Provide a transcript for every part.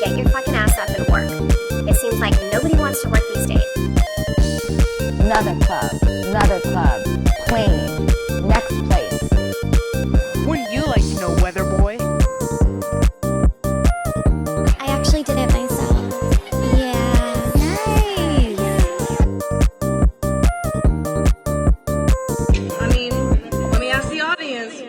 Get your fucking ass up and work. It seems like nobody wants to work these days. Another club, plane, next place. Wouldn't you like to know, weather boy? I actually did it myself. Yeah. Nice. I mean, let me ask the audience.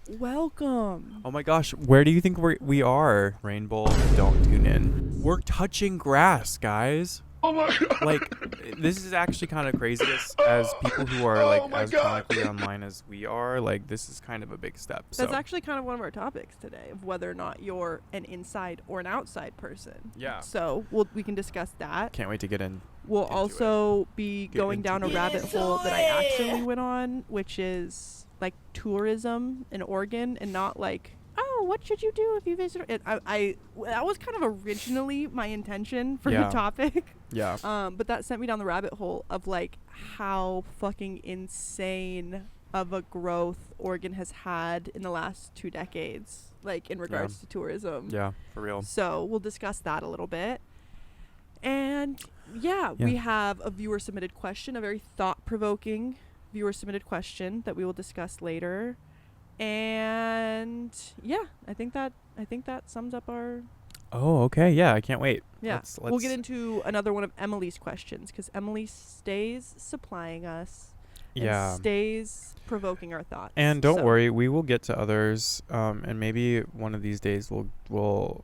Welcome. Oh my gosh, where do you think we are? Rainbow, don't tune in. We're touching grass, guys. Oh my god. Like, this is actually kind of crazy as people who are like as chronically online as we are. Like, this is kind of a big step. That's actually kind of one of our topics today, of whether or not you're an inside or an outside person. Yeah. So we can discuss that. Can't wait to get in. We'll into also be Get going into down a it. rabbit hole that I accidentally went on, which is like tourism in Oregon, and not like, oh, what should you do if you visit it? That was kind of originally my intention for the topic. Yeah. But that sent me down the rabbit hole of like how fucking insane of a growth Oregon has had in the last 2 decades, like in regards to tourism. Yeah, for real. So we'll discuss that a little bit. And we have a viewer submitted question, a very thought-provoking viewer submitted question that we will discuss later. And I think that sums up our. Oh, okay. Yeah, I can't wait. Yeah, Let's we'll get into another one of Emily's questions, because Emily stays supplying us. And stays provoking our thoughts. And don't worry, we will get to others. And maybe one of these days we'll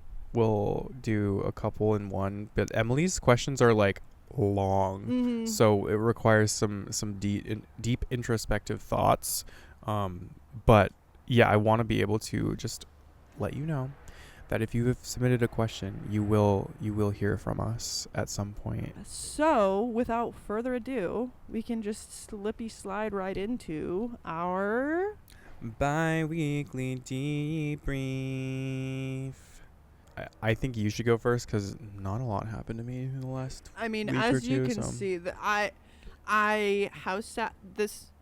do a couple in one. But Emily's questions are like long, so it requires some deep introspective thoughts. But yeah, I want to be able to just let you know that if you have submitted a question, you will hear from us at some point. So, without further ado, we can just slippy slide right into our bi-weekly debrief. I think you should go first, because not a lot happened to me in the last week or as you two, can see, that I house sat this.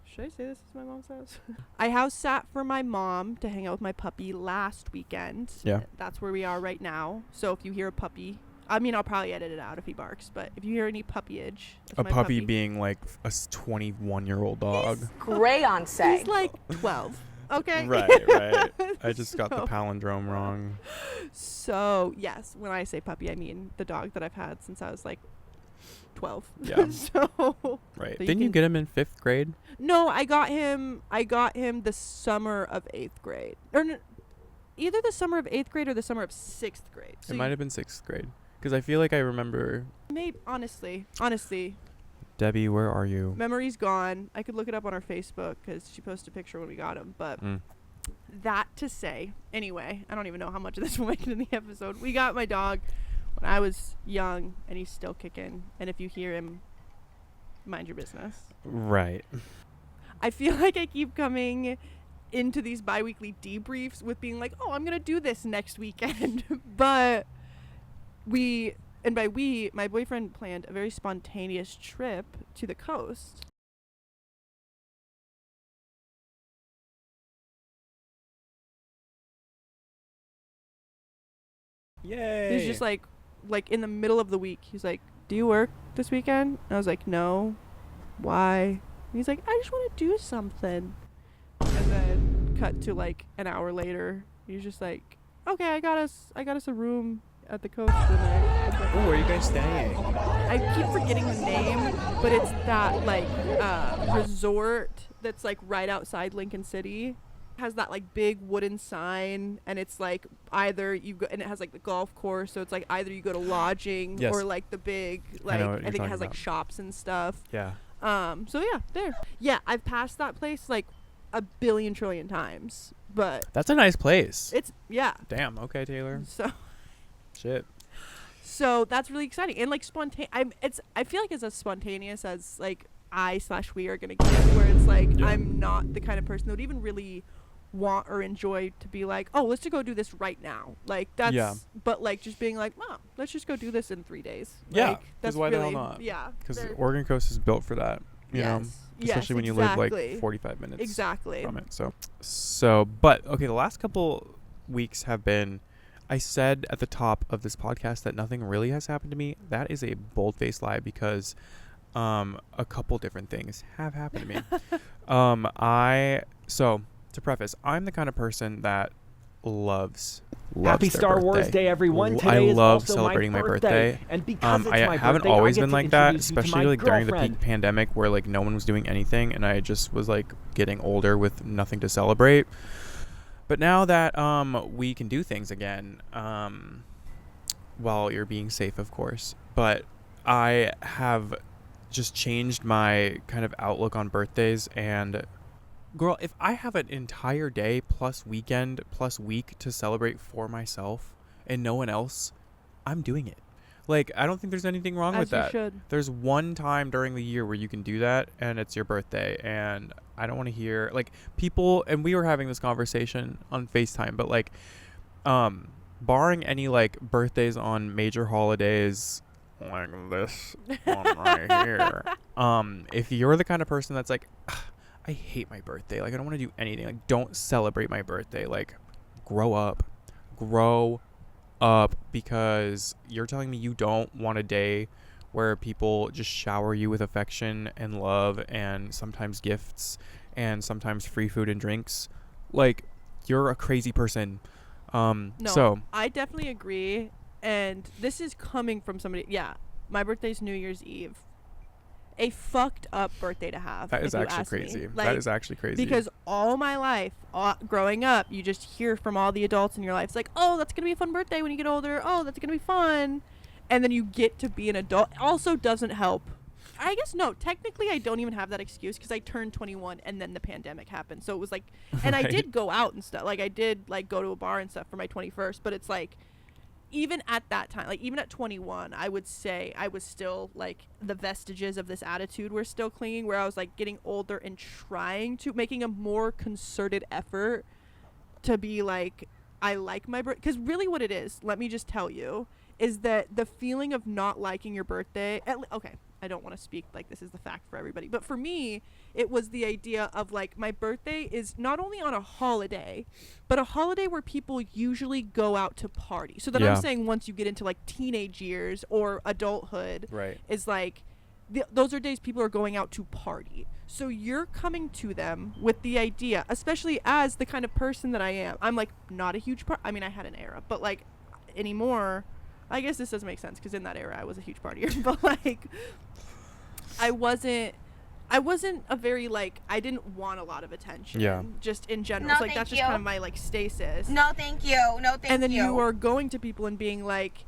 Should I say this is my mom's house? I house sat for my mom to hang out with my puppy last weekend. Yeah. That's where we are right now. So if you hear a puppy, I mean, I'll probably edit it out if he barks, but if you hear any puppyage. A puppy being like a 21-year-old dog. Gray on say. He's like 12. Okay. Right. I just got the palindrome wrong. So, yes, when I say puppy, I mean the dog that I've had since I was like 12. Yeah. So, right. So Didn't you get him in 5th grade? No, I got him the summer of 8th grade. Or either the summer of 8th grade or the summer of 6th grade. So it might have been 6th grade, because I feel like I remember. Maybe honestly. Debbie, where are you? Memory's gone. I could look it up on our Facebook because she posted a picture when we got him. But that to say, anyway, I don't even know how much of this will make it in the episode. We got my dog when I was young, and he's still kicking. And if you hear him, mind your business. Right. I feel like I keep coming into these bi-weekly debriefs with being like, oh, I'm going to do this next weekend. But my boyfriend planned a very spontaneous trip to the coast. Yay. He was just like in the middle of the week. He's like, do you work this weekend? And I was like, no. Why? And he's like, I just want to do something. And then cut to like an hour later. He's just like, okay, I got us a room at the coast tonight. Oh, where are you guys staying? I keep forgetting the name, but it's that like resort that's like right outside Lincoln City. Has that like big wooden sign, and it's like either you go, and it has like the golf course, so it's like either you go to lodging or like the big like I think it has like shops and stuff. Yeah. So yeah, there. Yeah, I've passed that place like a billion trillion times, but That's a nice place. it's Damn. Okay, Taylor. So Shit. So that's really exciting and like spontaneous. I feel like it's as spontaneous as like we are gonna get, where it's like I'm not the kind of person that would even really want or enjoy to be like, oh, let's just go do this right now. Like that's but like just being like, Mom, let's just go do this in 3 days. Yeah. Like, that's why really, the hell not? Yeah. Because Oregon coast is built for that. you know, especially when you live like 45 minutes from it. So, but okay, the last couple weeks have been, I said at the top of this podcast that nothing really has happened to me. That is a bold-faced lie, because a couple different things have happened to me. So to preface, I'm the kind of person that loves Happy their Star birthday. Wars Day, everyone. I Today is love also celebrating my birthday. And because it's I my haven't birthday, always I get been to like that, introduce you to especially my like during the girlfriend. peak pandemic where like no one was doing anything and I just was like getting older with nothing to celebrate. But now that we can do things again, while you're being safe, of course, but I have just changed my kind of outlook on birthdays. And girl, if I have an entire day plus weekend plus week to celebrate for myself and no one else, I'm doing it. Like, I don't think there's anything wrong with that. Should. There's one time during the year where you can do that, and it's your birthday. And I don't want to hear like people, and we were having this conversation on FaceTime, but like barring any like birthdays on major holidays like this one right here, if you're the kind of person that's like, I hate my birthday, like I don't want to do anything, like don't celebrate my birthday, like grow up, because you're telling me you don't want a day where people just shower you with affection and love and sometimes gifts and sometimes free food and drinks. Like, you're a crazy person. No, so I definitely agree, and this is coming from somebody. Yeah, my birthday's New Year's Eve. A fucked up birthday to have. that is if you actually ask me. crazy. Like, That is actually crazy. because all my life, growing up, you just hear from all the adults in your life. It's like, oh, that's going to be a fun birthday when you get older. Oh, that's going to be fun. And then you get to be an adult. Also doesn't help. I guess, no, technically I don't even have that excuse because I turned 21 and then the pandemic happened. So it was like, and I did go out and stuff. Like, I did, like, go to a bar and stuff for my 21st. But it's like, even at that time, like even at 21, I would say I was still like the vestiges of this attitude were still clinging, where I was like getting older and making a more concerted effort to be like, I like my birthday. Because really what it is, let me just tell you, is that the feeling of not liking your birthday, okay, I don't want to speak like this is the fact for everybody, but for me, it was the idea of like my birthday is not only on a holiday, but a holiday where people usually go out to party. So then I'm saying once you get into like teenage years or adulthood, right, is like those are days people are going out to party. So you're coming to them with the idea, especially as the kind of person that I am. I'm like not a huge I mean, I had an era, but like anymore, I guess this doesn't make sense because in that era I was a huge partier, but like I wasn't a very like, I didn't want a lot of attention just in general. No, It's like that's just kind of my like stasis. No, thank you. No, thank you. And then you are going to people and being like,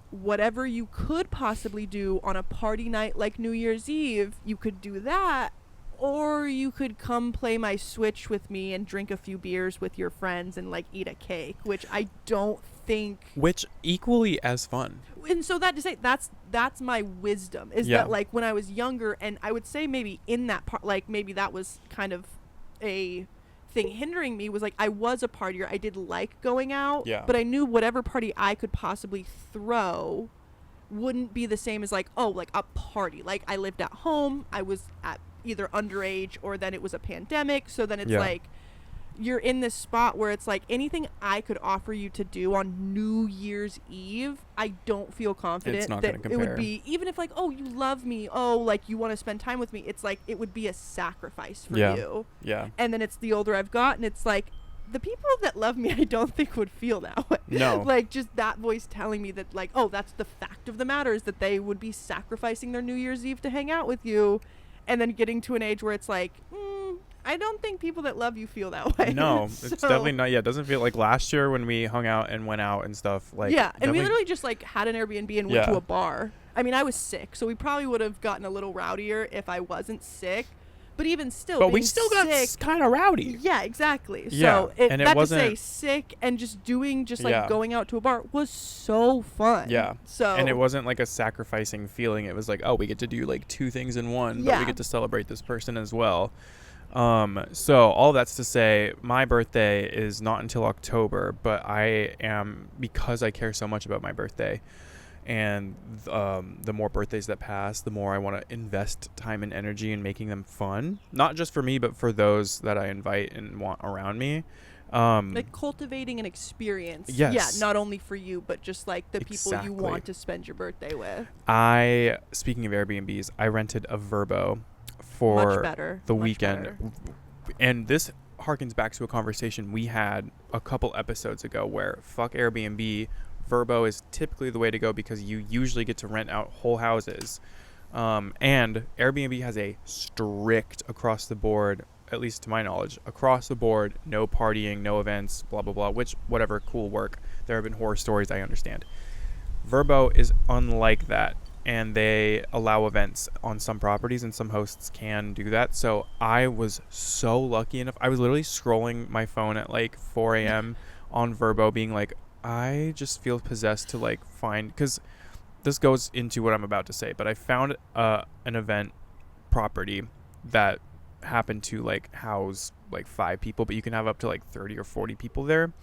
whatever you could possibly do on a party night like New Year's Eve, you could do that, or you could come play my Switch with me and drink a few beers with your friends and like eat a cake, which I don't think, which equally as fun. And so that to say, that's my wisdom is that like when I was younger, and I would say maybe in that part, like maybe that was kind of a thing hindering me, was like I was a partier. I did like going out, but I knew whatever party I could possibly throw wouldn't be the same as like, oh, like a party. Like I lived at home, I was at either underage or then it was a pandemic, so then it's like you're in this spot where it's like anything I could offer you to do on New Year's Eve, I don't feel confident that it would be, even if like, oh, you love me, oh, like you want to spend time with me, it's like it would be a sacrifice for you. And then it's the older I've gotten, it's like the people that love me, I don't think would feel that way. No. Like just that voice telling me that like, oh, that's the fact of the matter, is that they would be sacrificing their New Year's Eve to hang out with you, and then getting to an age where it's like, I don't think people that love you feel that way. No, it's definitely not. Yeah, it doesn't feel like last year when we hung out and went out and stuff. Like, and we literally just like had an Airbnb and went to a bar. I mean, I was sick, so we probably would have gotten a little rowdier if I wasn't sick. But even still, but we still got kind of rowdy. Yeah, exactly. Yeah, so and that it wasn't to say sick and just doing like going out to a bar was so fun. Yeah. So and it wasn't like a sacrificing feeling. It was like, oh, we get to do like two things in one, but we get to celebrate this person as well. So all that's to say, my birthday is not until October, but I am, because I care so much about my birthday And the more birthdays that pass, the more I want to invest time and energy in making them fun, not just for me, but for those that I invite and want around me. Like cultivating an experience. Yes. Yeah, not only for you, but just like the people you want to spend your birthday with. Speaking of Airbnbs, I rented a Verbo for the weekend. Better. And this harkens back to a conversation we had a couple episodes ago where fuck Airbnb, Verbo is typically the way to go because you usually get to rent out whole houses. And Airbnb has a strict across the board, at least to my knowledge, across the board, no partying, no events, blah, blah, blah, which, whatever, cool work. There have been horror stories, I understand. Verbo is unlike that, and they allow events on some properties, and some hosts can do that. So I was so lucky enough. I was literally scrolling my phone at like 4 a.m. on Verbo being like, I just feel possessed to like find, because this goes into what I'm about to say, but I found an event property that happened to like house like 5 people, but you can have up to like 30 or 40 people there.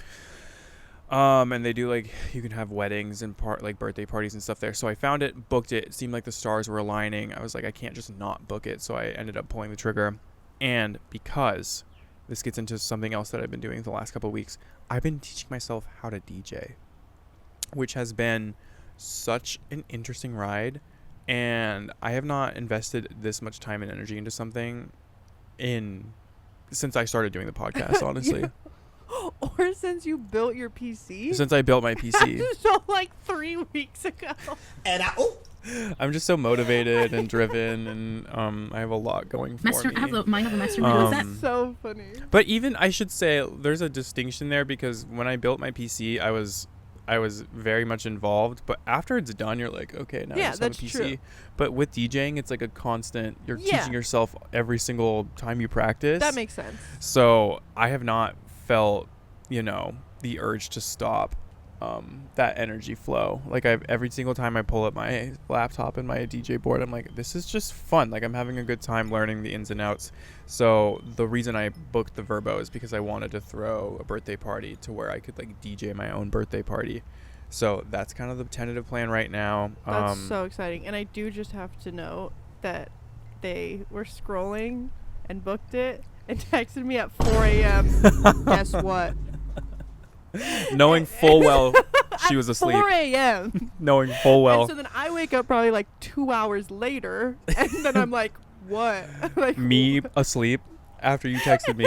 And they do like, you can have weddings and like birthday parties and stuff there. So I found it, booked it. It seemed like the stars were aligning. I was like, I can't just not book it. So I ended up pulling the trigger. And because this gets into something else that I've been doing the last couple of weeks, I've been teaching myself how to DJ, which has been such an interesting ride. And I have not invested this much time and energy into something since I started doing the podcast, honestly. Yeah. Or since you built your PC? Since I built my PC. So like 3 weeks ago. And I'm just so motivated and driven, and I have a lot going for me. I have a mastermind. That's so funny. But even I should say there's a distinction there, because when I built my PC, I was very much involved, but after it's done, you're like, okay, now I just have a PC. True. But with DJing, it's like a constant. You're teaching yourself every single time you practice. That makes sense. So I have not felt, the urge to stop that energy flow. Like every single time I pull up my laptop and my DJ board, I'm like, this is just fun. Like I'm having a good time learning the ins and outs. So the reason I booked the Verbo is because I wanted to throw a birthday party to where I could like DJ my own birthday party. So that's kind of the tentative plan right now. That's so exciting. And I do just have to note that they were scrolling and booked it and texted me at 4 a.m. Guess what? Knowing full well she was asleep. 4 a.m. Knowing full well. And so then I wake up probably like 2 hours later, and then I'm like, what? Like, me asleep after you texted me.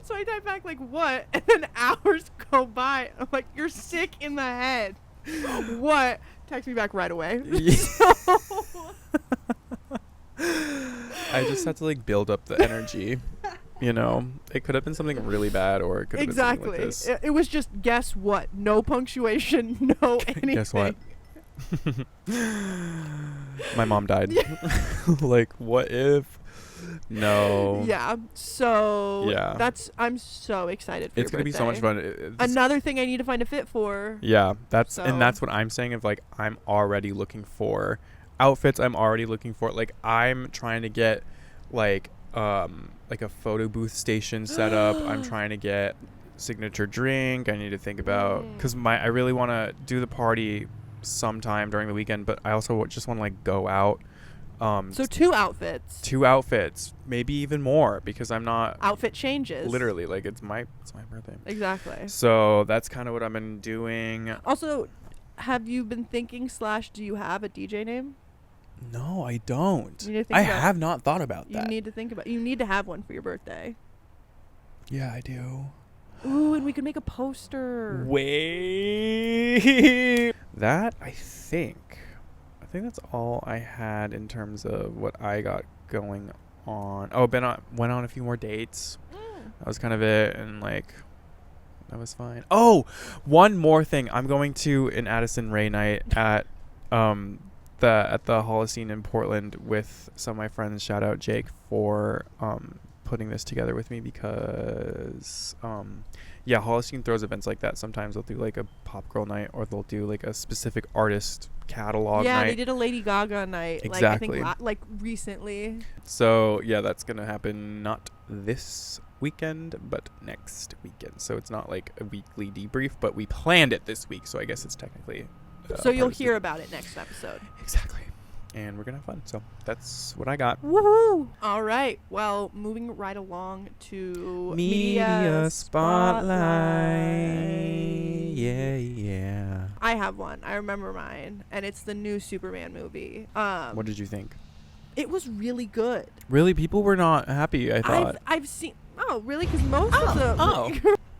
So I type back like, what? And then hours go by. I'm like, you're sick in the head. What? Text me back right away. I just had to like build up the energy. It could have been something really bad, or it could have been something like this. It was just, guess what? No punctuation, no anything. Guess what? My mom died. Like, what if? No. Yeah. So yeah. I'm so excited for it's your gonna be so much fun. Another thing I need to find a fit for. Yeah, that's what I'm saying. Of like, I'm already looking for outfits. I'm already looking for, like, I'm trying to get like a photo booth station set up. I'm trying to get signature drink. I need to think about, because I really want to do the party sometime during the weekend, but I also just want to like go out. So 2 outfits, maybe even more, because I'm not outfit changes. Literally, like it's my birthday. Exactly. So that's kind of what I've been doing. Also, have you been thinking / do you have a DJ name? No, I don't. I have not thought about that. You need to have one for your birthday. Yeah, I do. Ooh, and we could make a poster. Wait. That, I think that's all I had in terms of what I got going on. Oh, went on a few more dates. That was kind of it, and like that was fine. Oh, one more thing. I'm going to an Addison Rae night at the Holocene in Portland with some of my friends. Shout out Jake for putting this together with me, because Holocene throws events like that. Sometimes they'll do like a pop girl night, or they'll do like a specific artist catalog night. Yeah, they did a Lady Gaga night. Exactly. Like, I think recently. So yeah, that's gonna happen not this weekend, but next weekend. So it's not like a weekly debrief, but we planned it this week, so I guess it's technically So you'll part of hear it. about it next episode. Exactly. And we're gonna have fun. So that's what I got. Woohoo! All right. Well, moving right along to Media spotlight. Yeah. I have one. I remember mine, and it's the new Superman movie. What did you think? It was really good. Really, people were not happy. I thought. I've seen. Oh, really? Because most of the. Oh.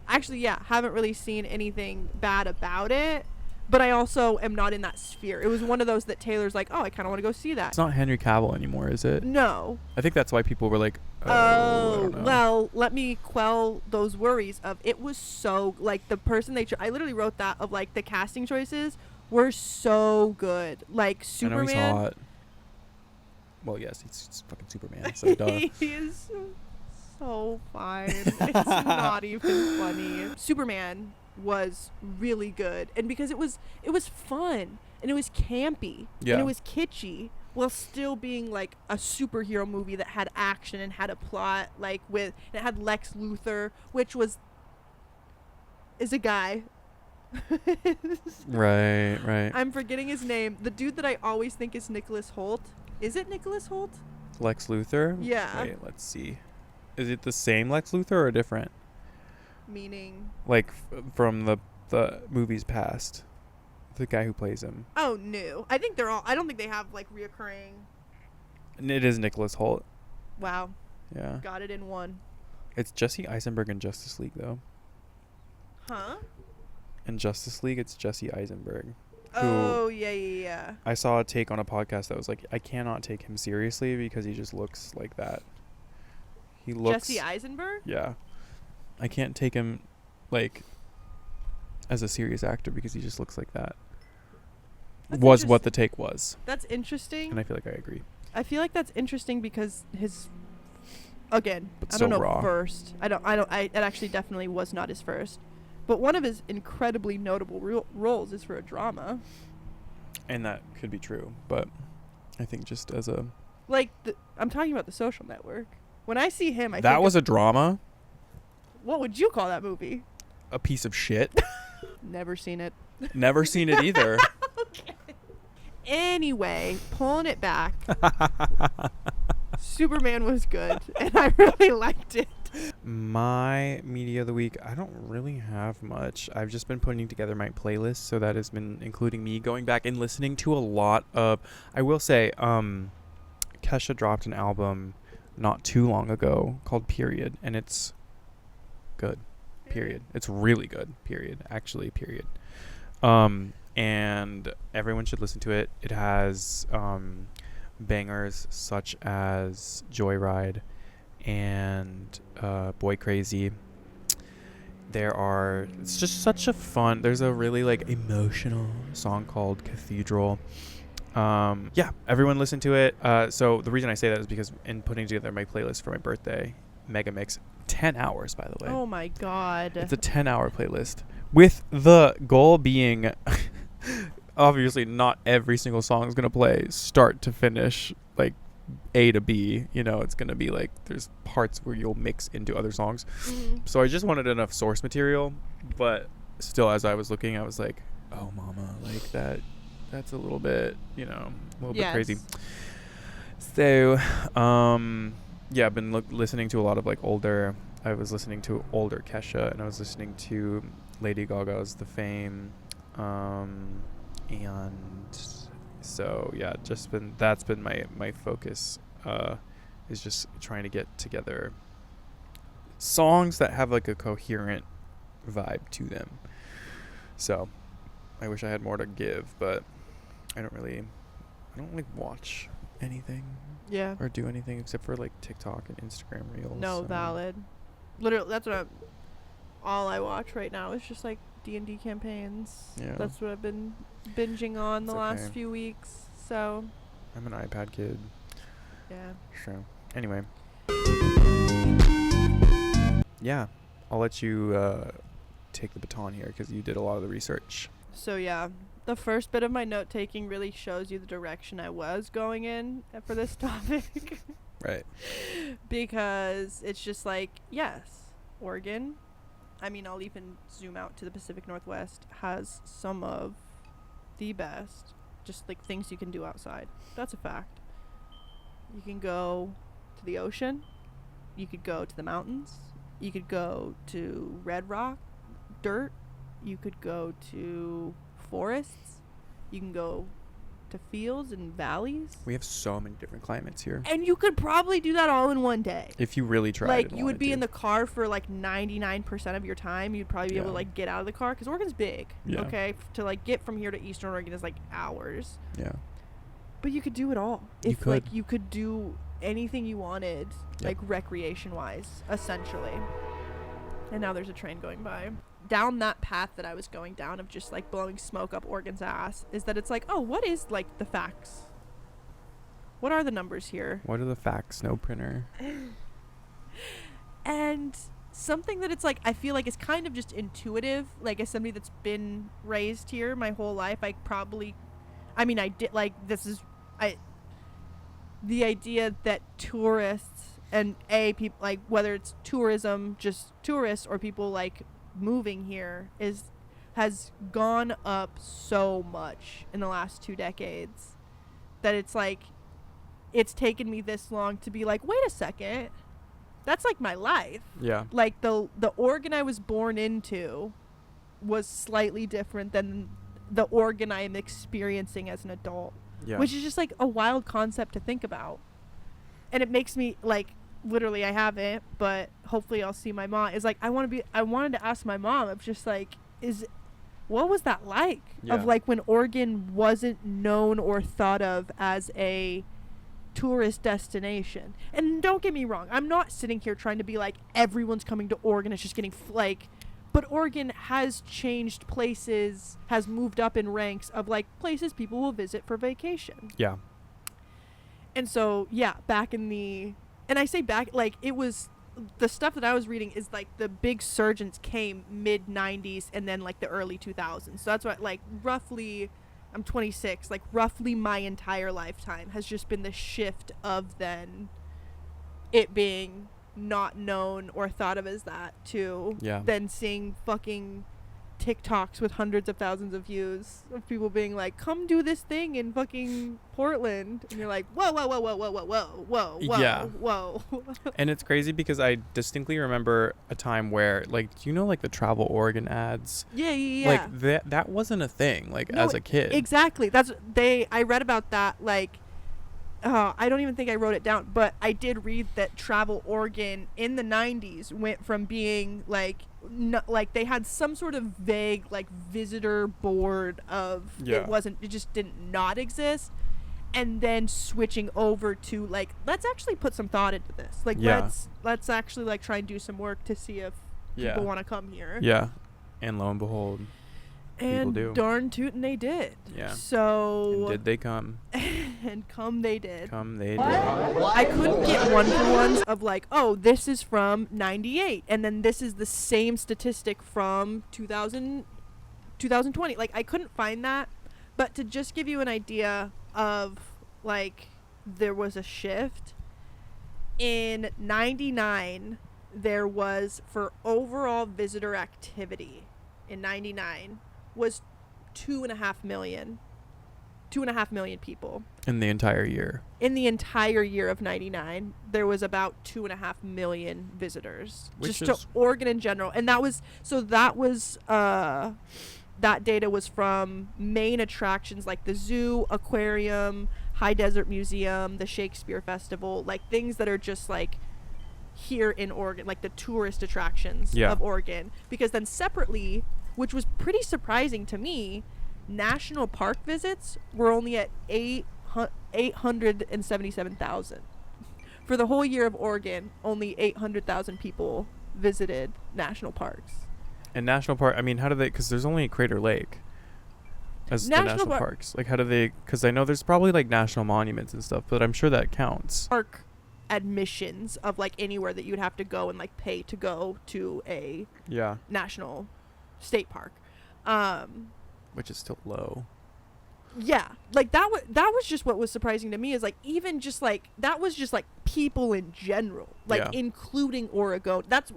Actually, yeah, haven't really seen anything bad about it. But I also am not in that sphere. It was one of those that Taylor's like, oh, I kind of want to go see that. It's not Henry Cavill anymore, is it? No. I think that's why people were like, I don't know. Well, let me quell those worries of it was so, like, the person I literally wrote that of, like, the casting choices were so good. Like, Superman. I know he's hot. Well, yes, he's fucking Superman, so duh. He is so fine. It's not even funny. Superman was really good, and because it was fun and it was campy Yeah. and it was kitschy while still being like a superhero movie that had action and had a plot, like and it had Lex Luthor, which is a guy. Right. I'm forgetting his name. The dude that I always think is Nicholas Hoult. Is it Nicholas Hoult? Lex Luthor? Yeah. Wait, let's see. Is it the same Lex Luthor or different? Meaning? Like from the movies past. The guy who plays him. Oh, no. I think I don't think they have like reoccurring. And it is Nicholas Hoult. Wow. Yeah. Got it in one. It's Jesse Eisenberg in Justice League, though. Huh? In Justice League, it's Jesse Eisenberg. Oh, yeah. I saw a take on a podcast that was like, I cannot take him seriously because he just looks like that. He looks... Jesse Eisenberg? Yeah. I can't take him, like, as a serious actor because he just looks like that. That's Was what the take was. That's interesting. And I feel like I agree. I feel like that's interesting because his... Again, But I don't so know raw. first. It actually definitely was not his first. But one of his incredibly notable roles is for a drama. And that could be true, but I think just as a... Like, I'm talking about The Social Network. When I see him, I think... That was a drama? What would you call that movie? A piece of shit? Never seen it. Never seen it either. Okay. Anyway, pulling it back. Superman was good, and I really liked it. My media of the week, I don't really have much. I've just been putting together my playlist, so that has been including me going back and listening to a lot of... I will say, Kesha dropped an album not too long ago called Period, and it's good. Period. It's really good. Period. Actually, period. And everyone should listen to it. It has bangers such as Joyride and Boy Crazy. It's just such a fun, there's a really like emotional song called Cathedral. Yeah, everyone listen to it. So the reason I say that is because in putting together my playlist for my birthday, Mega Mix, 10 hours, by the way. Oh my god. It's a 10-hour playlist with the goal being obviously not every single song is going to play start to finish, like A to B. You know, it's going to be like there's parts where you'll mix into other songs. Mm-hmm. So I just wanted enough source material, but still, as I was looking, I was like, oh mama, like that's a little bit, you know, a little bit crazy. So yeah, I've been listening to a lot of like I was listening to older Kesha, and I was listening to Lady Gaga's The Fame, and so yeah, that's been my focus, is just trying to get together songs that have like a coherent vibe to them. So I wish I had more to give, but I don't really watch anything. Yeah. Or do anything except for like TikTok and Instagram Reels. No, valid. Literally, that's what all I watch right now is just like D&D campaigns. Yeah. That's what I've been binging on the It's last okay. few weeks. So, I'm an iPad kid. yeah. So, anyway. Yeah. I'll let you take the baton here because you did a lot of the research. So, yeah. The first bit of my note taking really shows you the direction I was going in for this topic. Right. Because it's just like, yes, Oregon, I mean, I'll even zoom out to the Pacific Northwest, has some of the best. Just like things you can do outside. That's a fact. You can go to the ocean. You could go to the mountains. You could go to red rock, dirt. You could go to forests. You can go to fields and valleys. We have so many different climates here. And you could probably do that all in one day. If you really tried. Like, and you would wanted be to. in the car for like 99% of your time. You'd probably be able to Yeah. like get out of the car because Oregon's big. Yeah. Okay, to like get from here to Eastern Oregon is like hours. Yeah. But you could do it all. You If like could. you could do anything you wanted, Yep. like recreation wise, essentially. And now there's a train going by. Down that path that I was going down of just like blowing smoke up Oregon's ass is that it's like, oh, what is like the facts? What are the numbers here? What are the facts? No printer. And something that it's like I feel like is kind of just intuitive, like as somebody that's been raised here my whole life, I did like the idea that tourists and people like whether it's tourism, just tourists or people like moving here has gone up so much in the last 2 decades that it's like it's taken me this long to be like, wait a second, that's like my life. Yeah. Like the Oregon I was born into was slightly different than the Oregon I am experiencing as an adult. Yeah. Which is just like a wild concept to think about. And it makes me like literally I haven't, but hopefully I'll see my mom. Is like I wanted to ask my mom of just like what was that like? Yeah. Of like when Oregon wasn't known or thought of as a tourist destination. And don't get me wrong, I'm not sitting here trying to be like everyone's coming to Oregon, it's just getting but Oregon has changed places, has moved up in ranks of like places people will visit for vacation. Yeah. And so yeah, and I say back, like it was the stuff that I was reading is like the big surgeons came mid 90s and then like the early 2000s. So that's what like roughly I'm 26, like roughly my entire lifetime has just been the shift of then it being not known or thought of as that to then seeing fucking TikToks with hundreds of thousands of views of people being like, come do this thing in fucking Portland. And you're like, whoa, whoa, whoa, whoa, whoa, whoa, whoa, whoa, whoa, Yeah. whoa. And it's crazy because I distinctly remember a time where, like, do you know, like, the Travel Oregon ads? Yeah. Like, that wasn't a thing, like, No, as a kid. Exactly. I read about that, like, I don't even think I wrote it down, but I did read that Travel Oregon in the 90s went from being, like, like they had some sort of vague, like, visitor board of it just didn't not exist. And then switching over to like, let's actually put some thought into this. Like, let's actually like try and do some work to see if people want to come here. Yeah. And lo and behold, and people do. Darn tootin' they did. Yeah. So. And did they come? And come they did. Come they did. I couldn't get one-for-ones of like, oh, this is from 98, and then this is the same statistic from 2020. Like, I couldn't find that. But to just give you an idea of, like, there was a shift. In 99, there was, for overall visitor activity in 99, was 2.5 million. 2.5 million people. In the entire year. In the entire year of 99, there was about 2.5 million visitors. Which just to Oregon in general. And that was that data was from main attractions like the zoo, aquarium, High Desert Museum, the Shakespeare Festival, like things that are just like here in Oregon, like the tourist attractions of Oregon. Because then separately, which was pretty surprising to me, national park visits were only at 877,000. For the whole year of Oregon, only 800,000 people visited national parks. And national park, I mean, how do they, because there's only Crater Lake as the national parks. Like, how do they, because I know there's probably, like, national monuments and stuff, but I'm sure that counts. Park admissions of, like, anywhere that you'd have to go and, like, pay to go to a national state park. Which is still low. Yeah, like that was just what was surprising to me is like even just like that was just like people in general, like including Oregon. That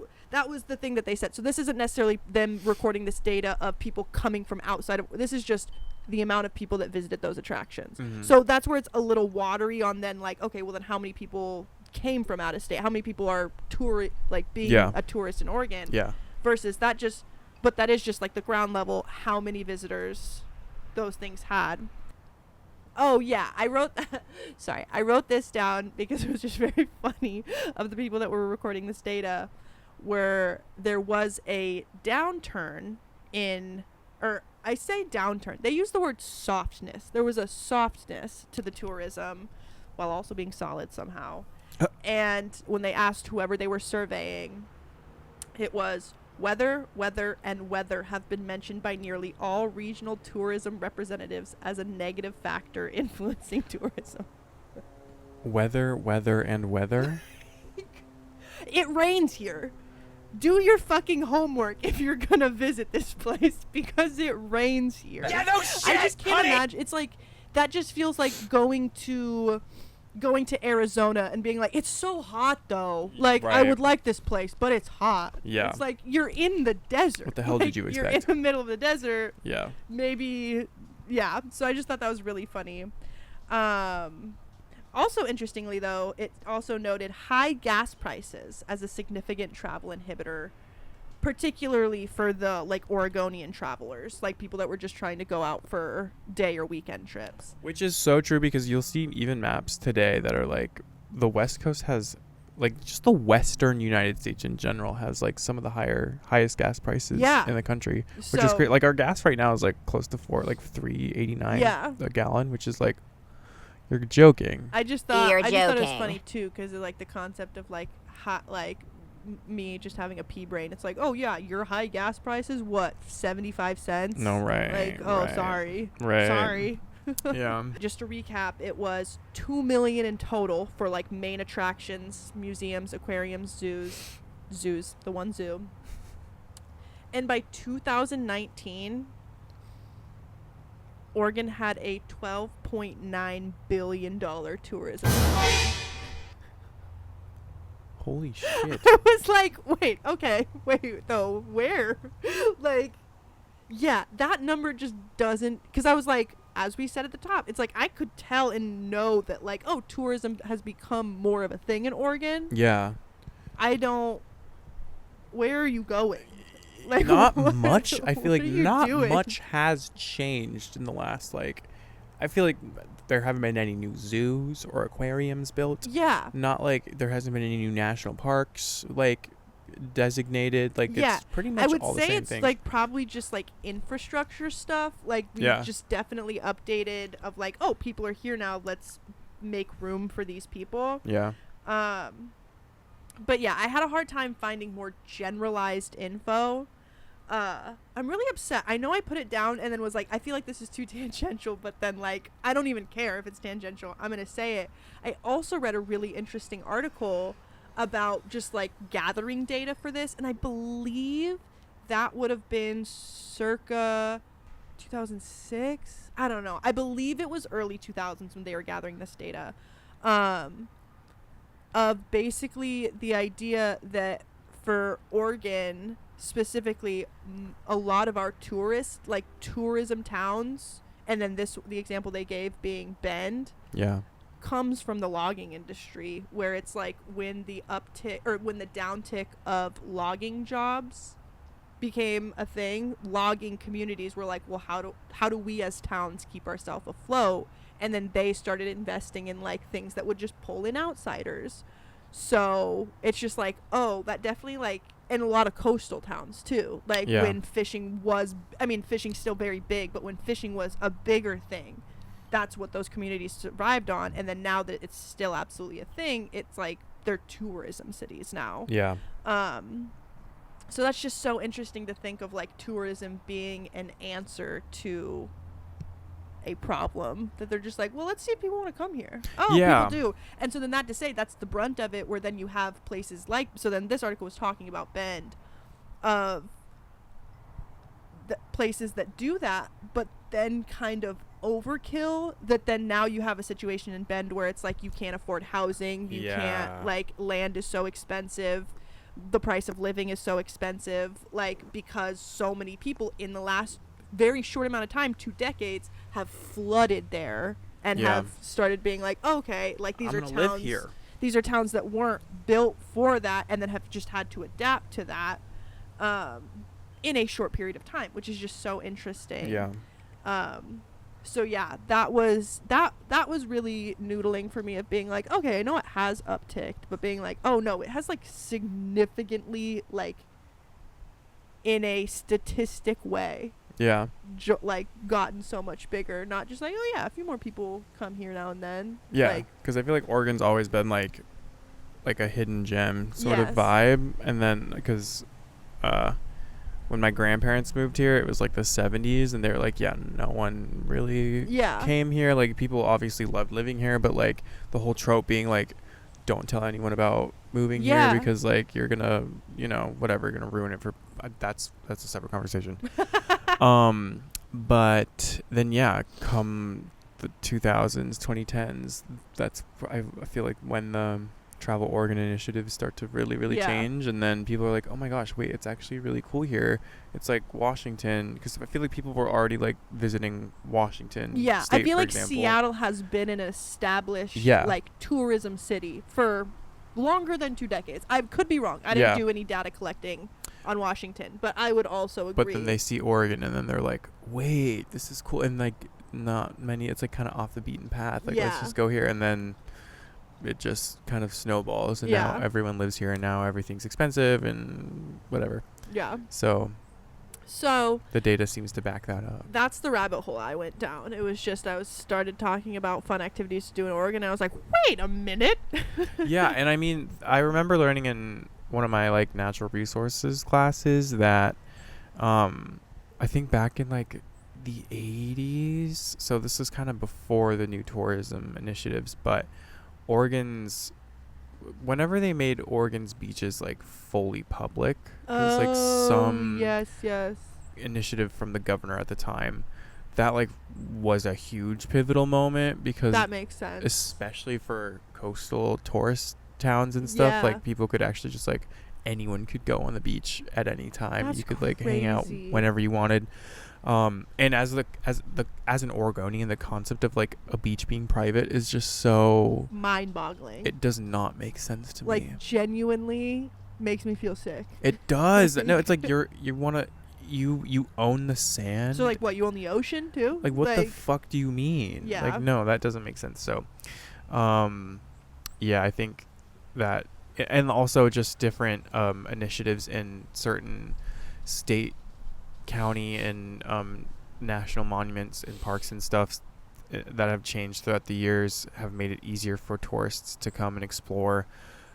was the thing that they said. So this isn't necessarily them recording this data of people coming from outside of. This is just the amount of people that visited those attractions. Mhm. So that's where it's a little watery on then, like, okay, well then how many people came from out of state? How many people are being Yeah. a tourist in Oregon? Yeah. Versus that is just like the ground level, how many visitors those things had. Oh yeah, I wrote this down because it was just very funny of the people that were recording this data, where there was a downturn I say downturn. They use the word softness. There was a softness to the tourism while also being solid somehow. And when they asked whoever they were surveying, it was weather, and weather have been mentioned by nearly all regional tourism representatives as a negative factor influencing tourism. Weather, and weather. It rains here. Do your fucking homework if you're gonna visit this place, because it rains here. Yeah, no shit, I just can't imagine. It's like, that just feels like going to Arizona and being like, it's so hot though. Like, I Right. would like this place, but it's hot. Yeah. It's like, you're in the desert. What the hell did you You're in expect? the middle of the desert. Yeah. Maybe, yeah. So I just thought that was really funny. Also, interestingly, though, it also noted high gas prices as a significant travel inhibitor, particularly for the, like, Oregonian travelers, like people that were just trying to go out for day or weekend trips. Which is so true, because you'll see even maps today that are like, the West Coast has, like, just the Western United States in general has like some of the highest gas prices Yeah. in the country, which is So- great. Like, our gas right now is like close to $3.89 Yeah. a gallon, which is like, you're joking. I just thought You're it was joking. funny too, because of like the concept of like hot, like me just having a pea brain. It's like, oh yeah, your high gas prices, what, 75 cents? No, right, Like, oh, right. sorry, Right. sorry. Yeah. Just to recap, it was $2 million in total for like main attractions, museums, aquariums, zoos, the one zoo. And by 2019, Oregon had a $12.9 billion tourism. Holy shit. I was like, wait, though, where? Like, yeah, that number just doesn't, because I was like, as we said at the top, it's like I could tell and know that, like, oh, tourism has become more of a thing in Oregon. Yeah. Where are you going? Like, Not what- much. I feel what like are you not doing? much has changed in the last, like, I feel like there haven't been any new zoos or aquariums built. Yeah. Not like there hasn't been any new national parks, like, designated. Like, Yeah, it's pretty much I would all the say same it's thing. like probably just like infrastructure stuff. Like, we Yeah. just definitely updated of like, oh, people are here now, let's make room for these people. Yeah. But yeah, I had a hard time finding more generalized info. I'm really upset. I know I put it down and then was like, I feel like this is too tangential, but then like, I don't even care if it's tangential. I'm going to say it. I also read a really interesting article about just like gathering data for this, and I believe that would have been circa 2006. I don't know. I believe it was early 2000s when they were gathering this data. Of basically the idea that for Oregon specifically, a lot of our tourist, like tourism towns, and then the example they gave being Bend, Yeah. comes from the logging industry, where it's like when the downtick of logging jobs became a thing, logging communities were like, well, how do we as towns keep ourselves afloat? And then they started investing in like things that would just pull in outsiders. So it's just like, oh, that definitely, like, in a lot of coastal towns too, like when fishing's still very big, but when fishing was a bigger thing, that's what those communities survived on. And then now that it's still absolutely a thing, it's like they're tourism cities now. Yeah. So that's just so interesting to think of, like, tourism being an answer to a problem, that they're just like, well, let's see if people want to come here. Oh, Yeah. people do. And so then that to say, that's the brunt of it, where then you have places like, so then this article was talking about Bend, of the places that do that, but then kind of overkill, that then now you have a situation in Bend where it's like you can't afford housing, you Yeah. can't, like, land is so expensive, the price of living is so expensive, like, because so many people in the last very short amount of time, 2 decades, have flooded there and Yeah. have started being like, okay, like these I'm are gonna towns. live here. These are towns that weren't built for that, and then have just had to adapt to that in a short period of time, which is just so interesting. Yeah. So yeah, that was really noodling for me, of being like, okay, I know it has upticked, but being like, oh no, it has like significantly, like in a statistic way, Yeah. like gotten so much bigger. Not just like, oh yeah, a few more people come here now and then. Yeah. Like, Because I feel like Oregon's always been like a hidden gem sort of Yes. vibe. And then because when my grandparents moved here, it was like the 70s, and they were like, yeah, no one really Yeah. came here. Like, people obviously loved living here, but like the whole trope being like, don't tell anyone about moving Yeah. here because like you're gonna, whatever, you're gonna ruin it for. That's a separate conversation. But then yeah, come the 2000s, 2010s, that's I feel like when the Travel Oregon initiatives start to really Yeah. change, and then people are like, oh my gosh, wait, it's actually really cool here. It's like Washington, because I feel like people were already like visiting Washington Yeah, State, I feel for like example. Seattle has been an established Yeah. like tourism city for longer than 2 decades. I could be wrong. I Yeah. didn't do any data collecting on Washington, but I would also agree. But then they see Oregon, and then they're like, wait, this is cool. And like not many, it's like kind of off the beaten path, like let's Yeah. just go here. And then it just kind of snowballs, and now Yeah. everyone lives here, and now everything's expensive and whatever. Yeah. So So the data seems to back that up. that's the rabbit hole I went down. It was just I was started talking about fun activities to do in Oregon, and I was like, wait a minute. Yeah, and I mean, I remember learning in one of my like natural resources classes that I think back in like the 80s, so this is kind of before the new tourism initiatives, but whenever they made Oregon's beaches like fully public, there's like some yes. initiative from the governor at the time that like was a huge pivotal moment, because That makes sense. especially for coastal tourist towns and stuff, Yeah. like people could actually just like anyone could go on the beach at any time. That's You could like hang out crazy. whenever you wanted. And as an Oregonian, the concept of like a beach being private is just so, Mind-boggling. it does not make sense to me. Like genuinely makes me feel sick. It does. No, it's like you own the sand. So like what, you own the ocean too? Like, what the fuck do you mean? Yeah. Like, no, that doesn't make sense. So, yeah, I think that, and also just different initiatives in certain state, county, and national monuments and parks and stuff that have changed throughout the years have made it easier for tourists to come and explore,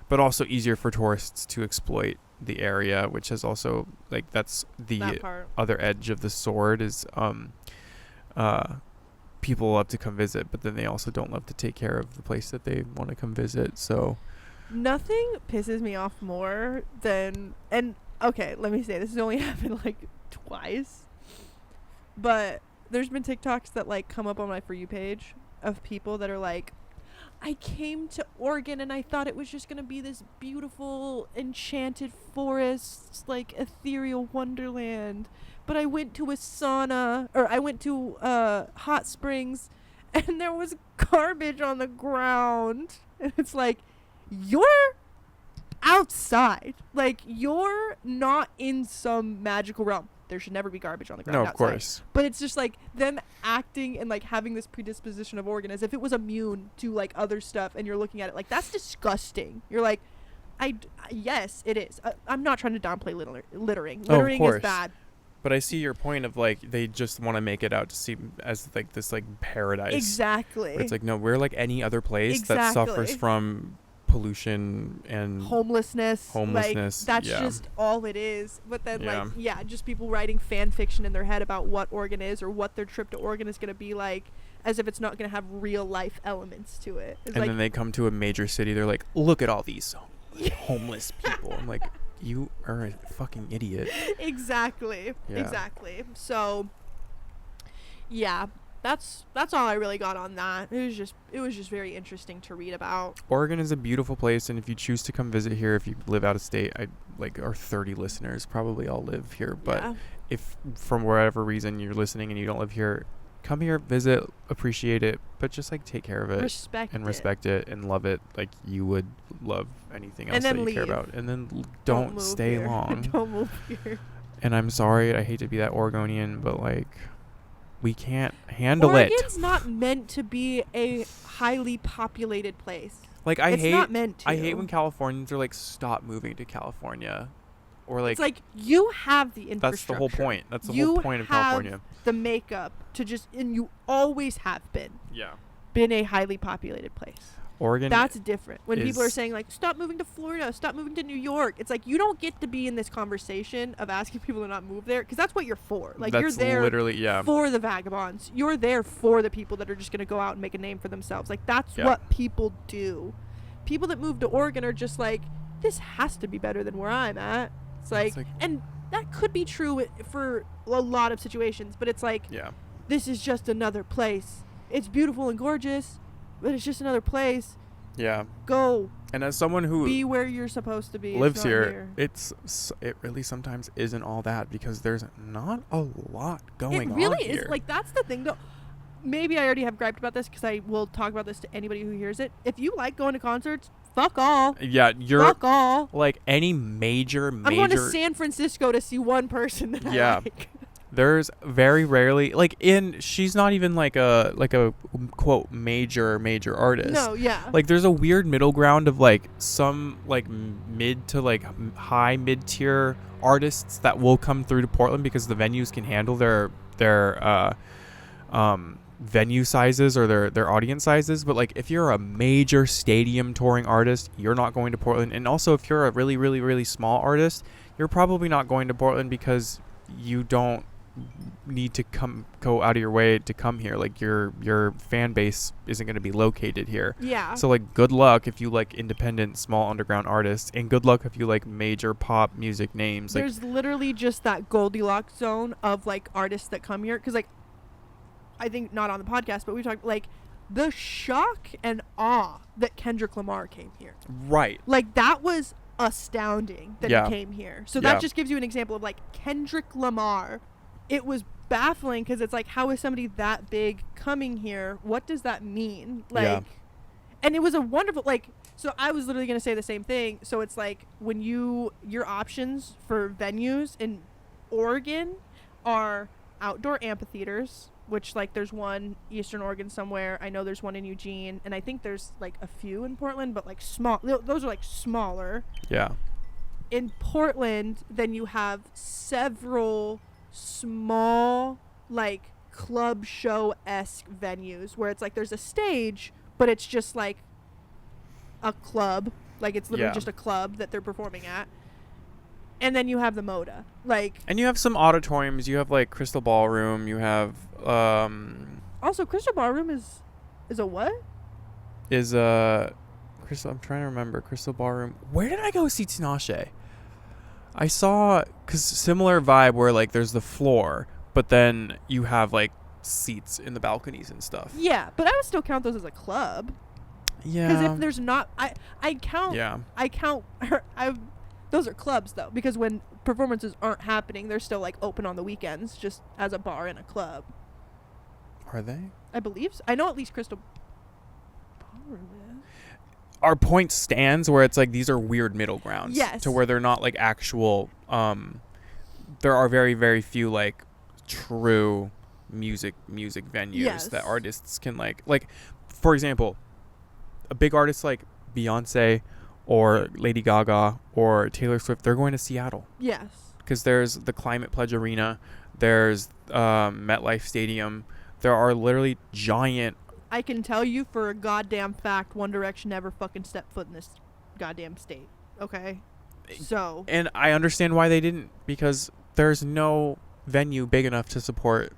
but also easier for tourists to exploit the area, which has also, like, that's the that part. other edge of the sword is people love to come visit, but then they also don't love to take care of the place that they want to come visit. So Nothing pisses me off more than, and okay, let me say, this has only happened like twice, but there's been TikToks that like come up on my For You page of people that are like, I came to Oregon and I thought it was just gonna be this beautiful enchanted forest, like ethereal wonderland, but I went to a sauna, or I went to hot springs, and there was garbage on the ground. And it's like, you're outside, like you're not in some magical realm. There should never be garbage on the ground. no, of outside. course. But it's just like them acting and like having this predisposition of Oregon as if it was immune to like other stuff, and you're looking at it like, that's disgusting. You're like, yes, it is. I'm not trying to downplay littering. Oh, of Littering is course. bad. But I see your point of like they just want to make it out to seem as like this like paradise. Exactly. But it's like, no, we're like any other place that suffers Exactly. from pollution and Homelessness. Like, Homelessness, that's yeah. just all it is. But then Yeah. like, yeah, just people writing fan fiction in their head about what Oregon is, or what their trip to Oregon is going to be like, as if it's not going to have real life elements to it. It's and like, then they come to a major city, they're like, look at all these homeless people. I'm like, you are a fucking idiot. exactly. Yeah. Exactly. So yeah, that's all I really got on that. It was just very interesting to read about. Oregon is a beautiful place, and if you choose to come visit here, if you live out of state, our 30 listeners probably all live here, but Yeah. if from whatever reason you're listening and you don't live here, come here, visit, appreciate it, but just like take care of it, Respect it and love it like you would love anything else And that then you care leave. about, and then don't move stay here. long. Don't move here. And I'm sorry, I hate to be that Oregonian, but like we can't handle it. Oregon's not meant to be a highly populated place. Like I It's hate not meant to. I hate when Californians are like, stop moving to California, or like It's like you have the infrastructure. that's the whole point. That's the You whole point of have California. the makeup to just, and you always have Yeah. been a highly populated place. Oregon. That's different. When people are is- saying like, stop moving to Florida, stop moving to New York, it's like you don't get to be in this conversation of asking people to not move there, because that's what you're for. Like that's you're there literally for the vagabonds. You're there for the people that are just going to go out and make a name for themselves. Like that's Yeah. what people do. People that move to Oregon are just like, this has to be better than where I'm at. It's like, and that could be true for a lot of situations, but it's like, Yeah. this is just another place. It's beautiful and gorgeous, but it's just another place. Yeah. Go And as someone who be where you're supposed to be. lives It's not here, it really sometimes isn't all that, because there's not a lot going It really on is. here. Like that's the thing though. Maybe I already have griped about this because I will talk about this to anybody who hears it. If you like going to concerts, fuck all. Yeah, you're Fuck all. like any major I'm going to San Francisco to see one person that Yeah. I like. There's very rarely she's not even like a quote major artist. No, yeah. Like there's a weird middle ground of like some like mid to like high mid-tier artists that will come through to Portland because the venues can handle their venue sizes or their audience sizes. But like if you're a major stadium touring artist, you're not going to Portland. And also if you're a really really really small artist, you're probably not going to Portland because you don't need to go out of your way to come here. Like your fan base isn't going to be located here. Yeah. So like good luck if you like independent small underground artists, and good luck if you like major pop music names. Like There's literally just that Goldilocks zone of like artists that come here, because like I think not on the podcast, but we talked like the shock and awe that Kendrick Lamar came here. right. Like that was astounding that Yeah. he came here. So Yeah. that just gives you an example of like Kendrick Lamar. It was baffling because it's like, how is somebody that big coming here? What does that mean? Like, Yeah. and it was a wonderful, like, so I was literally going to say the same thing. So it's like when your options for venues in Oregon are outdoor amphitheaters, which like there's one Eastern Oregon somewhere. I know there's one in Eugene, and I think there's like a few in Portland, but like small. Those are like smaller. Yeah. In Portland, then you have several small like club show-esque venues where it's like there's a stage, but it's just like a club. Like it's literally Yeah. just a club that they're performing at. And then you have the Moda. Like And you have some auditoriums. You have like Crystal Ballroom. You have also Crystal Ballroom is a what? Crystal. I'm trying to remember Crystal Ballroom. Where did I go see Tinashe? I saw, cause similar vibe where like there's the floor, but then you have like seats in the balconies and stuff. Yeah, but I would still count those as a club. Yeah. Because if there's not, I count. Yeah. I count. Those are clubs though, because when performances aren't happening, they're still like open on the weekends, just as a bar and a club. Are they? I believe so. I know at least Crystal Ballroom is. Our point stands where it's like these are weird middle grounds. Yes. To where they're not like actual. There are very very few like true music venues Yes. that artists can like for example, a big artist like Beyonce or Lady Gaga or Taylor Swift, they're going to Seattle Yes. because there's the Climate Pledge Arena, there's MetLife Stadium. There are literally giant. I can tell you for a goddamn fact, One Direction never fucking stepped foot in this goddamn state. Okay? So. And I understand why they didn't, because there's no venue big enough to support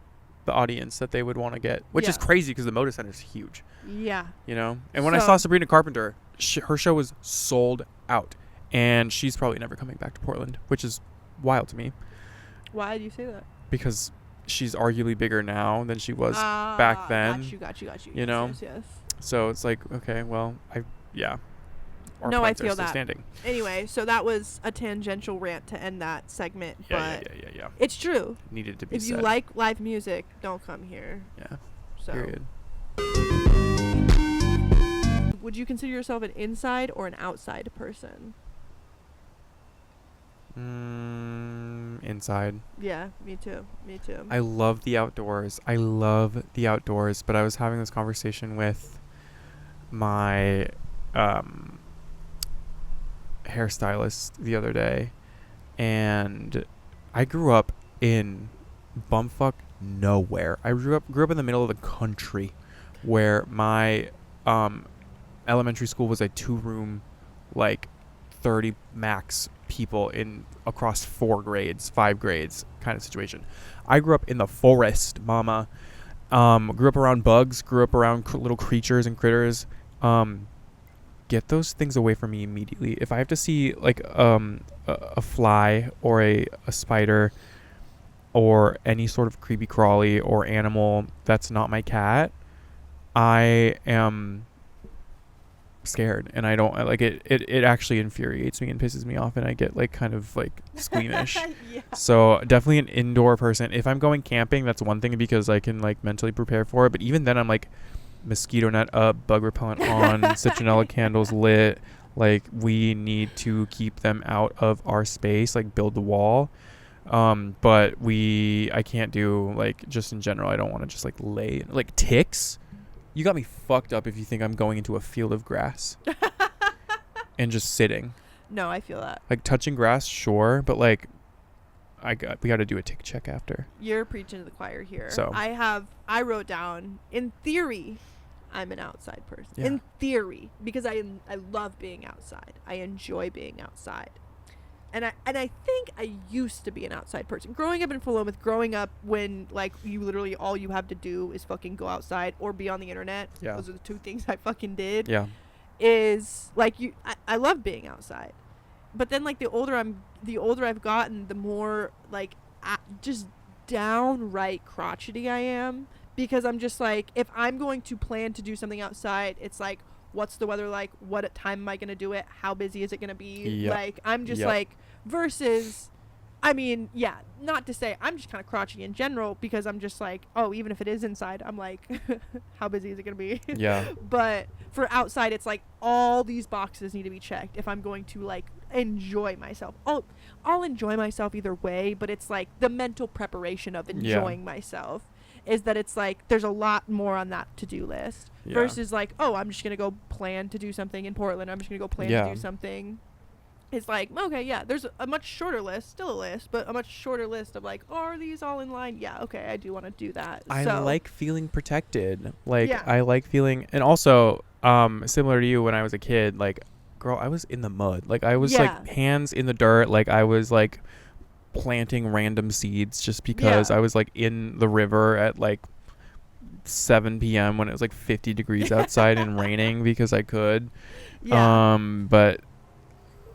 the audience that they would want to get, which is Yeah. crazy because the Moda Center is huge, Yeah. you know? And when I saw Sabrina Carpenter, her show was sold out, and she's probably never coming back to Portland, which is wild to me Why do you say that? because she's arguably bigger now than she was back then. Got you. You know? Yes. So it's like, okay, well, yeah. Our No, I points are feel still that. standing. Anyway, so that was a tangential rant to end that segment. But Yeah. it's true. Needed to be If said. you like live music, don't come here. Yeah. So, Period. would you consider yourself an inside or an outside person? Inside. Yeah, me too. I love the outdoors. But I was having this conversation with my hairstylist the other day, and I grew up in bumfuck nowhere. I grew up in the middle of the country, where my elementary school was a 2-room, like 30 max people in across 5 grades kind of situation. I grew up in the forest, mama. Grew up around bugs, grew up around little creatures and critters. Get those things away from me immediately. If I have to see like a fly or a spider or any sort of creepy crawly or animal that's not my cat, I am scared, and I don't like it. It actually infuriates me and pisses me off, and I get like kind of like squeamish. Yeah. So definitely an indoor person. If I'm going camping, that's one thing because I can like mentally prepare for it. But even then, I'm like mosquito net up, bug repellent on, citronella candles lit. Like we need to keep them out of our space, like build the wall. But I can't do like just in general. I don't want to just like lay like ticks. You got me fucked up if you think I'm going into a field of grass and just sitting. No, I feel that. Like touching grass, sure, but like we got to do a tick check after. You're preaching to the choir here. So I wrote down, in theory, I'm an outside person. Yeah. In theory, because I love being outside. I enjoy being outside. And I think I used to be an outside person. Growing up in Philomath, growing up when like you literally all you have to do is fucking go outside or be on the internet. Yeah. Those are the 2 things I fucking did. Yeah. Is like I love being outside. But then like the older I've gotten, the more like just downright crotchety I am, because I'm just like, if I'm going to plan to do something outside, it's like, what's the weather like? What time am I going to do it? How busy is it going to be? Yep. Like, I'm just Yep. like, versus, I mean, yeah, not to say I'm just kind of crotchety in general, because I'm just like, oh, even if it is inside, I'm like, how busy is it going to be? Yeah. But for outside, it's like all these boxes need to be checked if I'm going to like enjoy myself. I'll enjoy myself either way, but it's like the mental preparation of enjoying myself is that it's like there's a lot more on that to-do list versus like, oh, I'm just gonna go plan to do something in Portland, I'm just gonna go plan to do something. It's like, okay, yeah, there's a much shorter list, still a list, but a much shorter list of like, oh, are these all in line? Yeah, okay, I do want to do that. I like feeling protected. Like Yeah. I like feeling, and also similar to you, when I was a kid, like girl, I was in the mud. Like I was like hands in the dirt. Like I was like planting random seeds just because I was like in the river at like 7 p.m. when it was like 50 degrees outside and raining because I could. But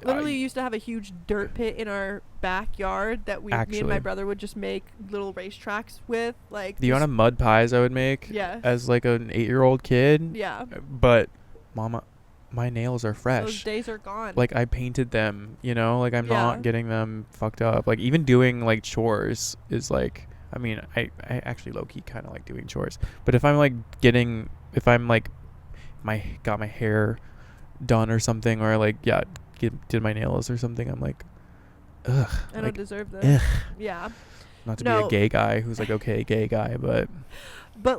literally used to have a huge dirt pit in our backyard that me and my brother would just make little racetracks with. Like the amount of mud pies I would make as like an 8-year-old kid. Yeah. But mama, my nails are fresh. Those days are gone. Like I painted them, you know, like I'm not getting them fucked up. Like even doing like chores is like, I mean, I actually low key kind of like doing chores. But if I'm like got my hair done or something, or like did my nails or something, I'm like, ugh. I don't deserve this. Ugh. Yeah. Not to be a gay guy who's like, okay, gay guy, but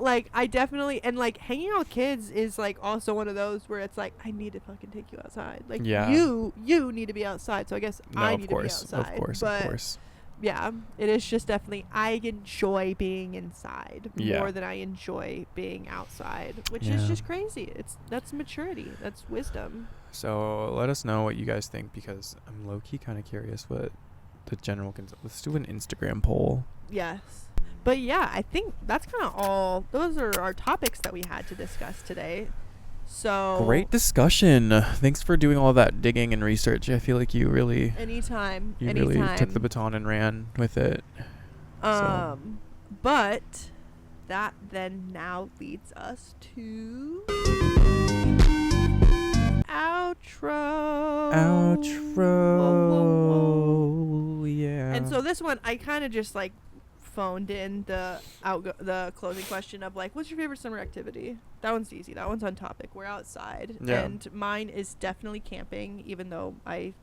like I definitely, and like hanging out with kids is like also one of those where it's like, I need to fucking take you outside. Like you need to be outside, so I guess I need to be outside. Of course. Yeah, it is just definitely, I enjoy being inside more than I enjoy being outside, which is just crazy. That's maturity. That's wisdom. So let us know what you guys think, because I'm low-key kind of curious what the general let's do an Instagram poll. Yes. But yeah, I think that's kind of all. Those are our topics that we had to discuss today. So great discussion. Thanks for doing all that digging and research. I feel like you really really took the baton and ran with it. But that then now leads us to outro. Outro. Yeah. And so this one, I kind of just like phoned in the closing question of like, what's your favorite summer activity? That one's easy. That one's on topic. We're outside. Yeah. And mine is definitely camping, even though I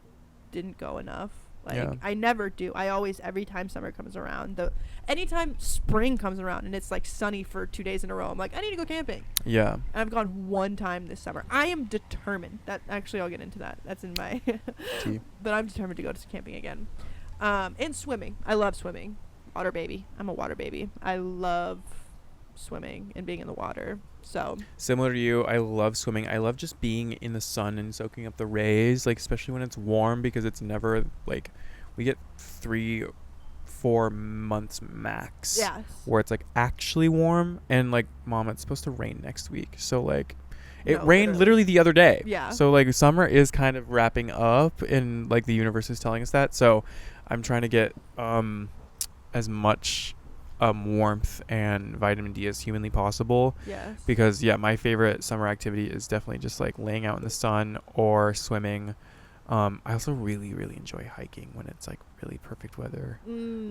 didn't go enough. Like, Yeah. I never do. I always, every time summer comes around, anytime spring comes around and it's like sunny for 2 days in a row, I'm like, I need to go camping. Yeah. And I've gone one time this summer. I am determined. That actually, I'll get into that. That's in my. But I'm determined to go to camping again. And swimming. I love swimming. Water baby. I'm a water baby. I love swimming and being in the water. So similar to you, I love swimming. I love just being in the sun and soaking up the rays, like especially when it's warm, because it's never like, we get 3-4 months max. yes. Where it's like actually warm, and like, Mom, it's supposed to rain next week. So like, it No, rained literally the other day. Yeah. So like, summer is kind of wrapping up, and like the universe is telling us that. So I'm trying to get as much warmth and vitamin D as humanly possible. Yes. Because my favorite summer activity is definitely just like laying out in the sun or swimming. I also really, really enjoy hiking when it's like really perfect weather.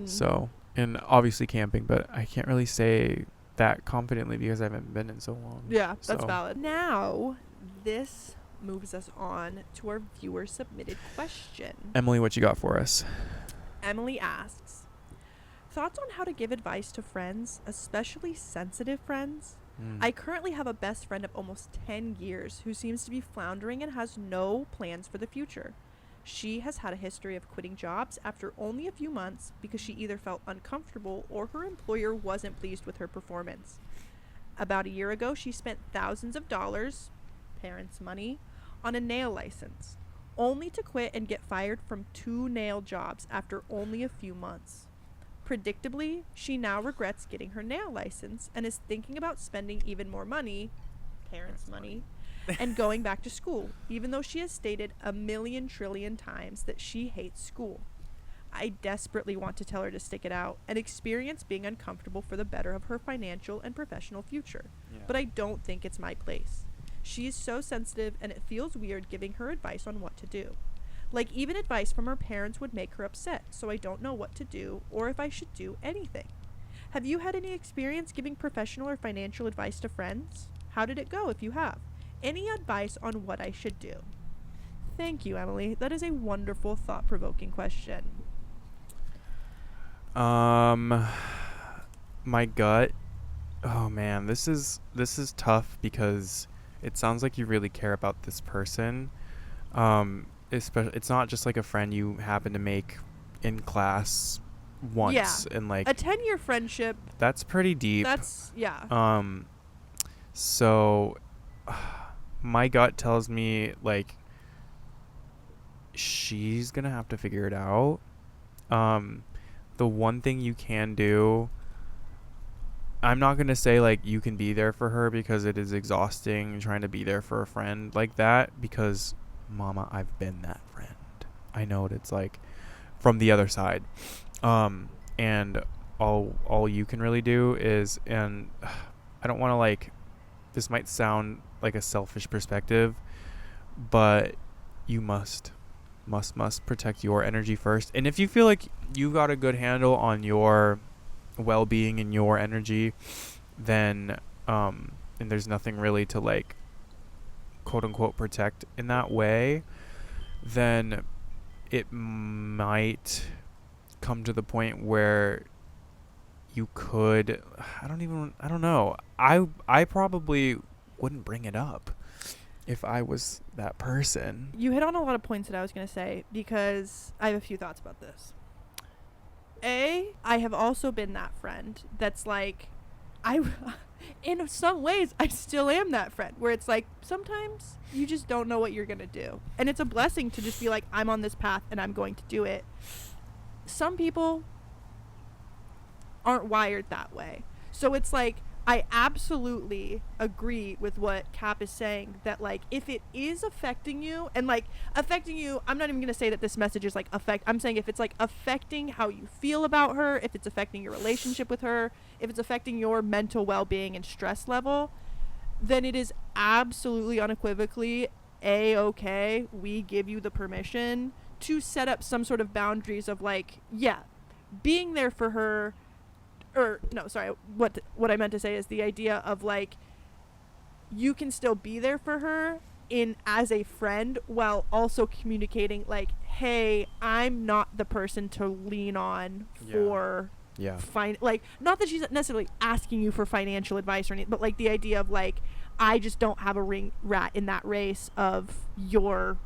So, and obviously camping, but I can't really say that confidently because I haven't been in so long. Yeah, that's So. valid. Now, this moves us on to our viewer submitted question. Emily, what you got for us? Emily asks, thoughts on how to give advice to friends, especially sensitive friends? I currently have a best friend of almost 10 years who seems to be floundering and has no plans for the future. She has had a history of quitting jobs after only a few months because she either felt uncomfortable or her employer wasn't pleased with her performance. About a year ago, she spent thousands of dollars, parents' money, on a nail license, only to quit and get fired from 2 nail jobs after only a few months. Predictably, she now regrets getting her nail license and is thinking about spending even more money, parents' money, and going back to school, even though she has stated 1,000,000 trillion times that she hates school. I desperately want to tell her to stick it out and experience being uncomfortable for the better of her financial and professional future, but I don't think it's my place. She is so sensitive, and it feels weird giving her advice on what to do. Like, even advice from her parents would make her upset, so I don't know what to do or if I should do anything. Have you had any experience giving professional or financial advice to friends? How did it go, if you have? Any advice on what I should do? Thank you, Emily. That is a wonderful, thought-provoking question. My gut. Oh man, this is tough because it sounds like you really care about this person. Especially, it's not just like a friend you happen to make in class once, and like a 10-year friendship. That's pretty deep. That's yeah. So my gut tells me like she's gonna have to figure it out. The one thing you can do, I'm not gonna say like you can be there for her, because it is exhausting trying to be there for a friend like that, because Mama, I've been that friend. I know what it's like from the other side. And all you can really do is, and I don't want to like, this might sound like a selfish perspective, but you must protect your energy first. And if you feel like you got a good handle on your well-being and your energy, then and there's nothing really to like quote unquote protect in that way, then it might come to the point where you could, I don't know. I probably wouldn't bring it up if I was that person. You hit on a lot of points that I was going to say, because I have a few thoughts about this. I have also been that friend that's like, in some ways, I still am that friend, where it's like, sometimes you just don't know what you're going to do. And it's a blessing to just be like, I'm on this path and I'm going to do it. Some people aren't wired that way. So it's like, I absolutely agree with what Cap is saying, that like, if it is affecting you, and like affecting you, I'm not even going to say that this message is like I'm saying if it's like affecting how you feel about her, if it's affecting your relationship with her, if it's affecting your mental well-being and stress level, then it is absolutely unequivocally A-okay. We give you the permission to set up some sort of boundaries of like, yeah, being there for her, or no, sorry, what I meant to say is the idea of like, you can still be there for her in as a friend while also Yeah. communicating like, hey, I'm not the person to lean on for Yeah. like, not that she's necessarily asking you for financial advice or anything, but like the idea of like, I just don't have a rat in that race of your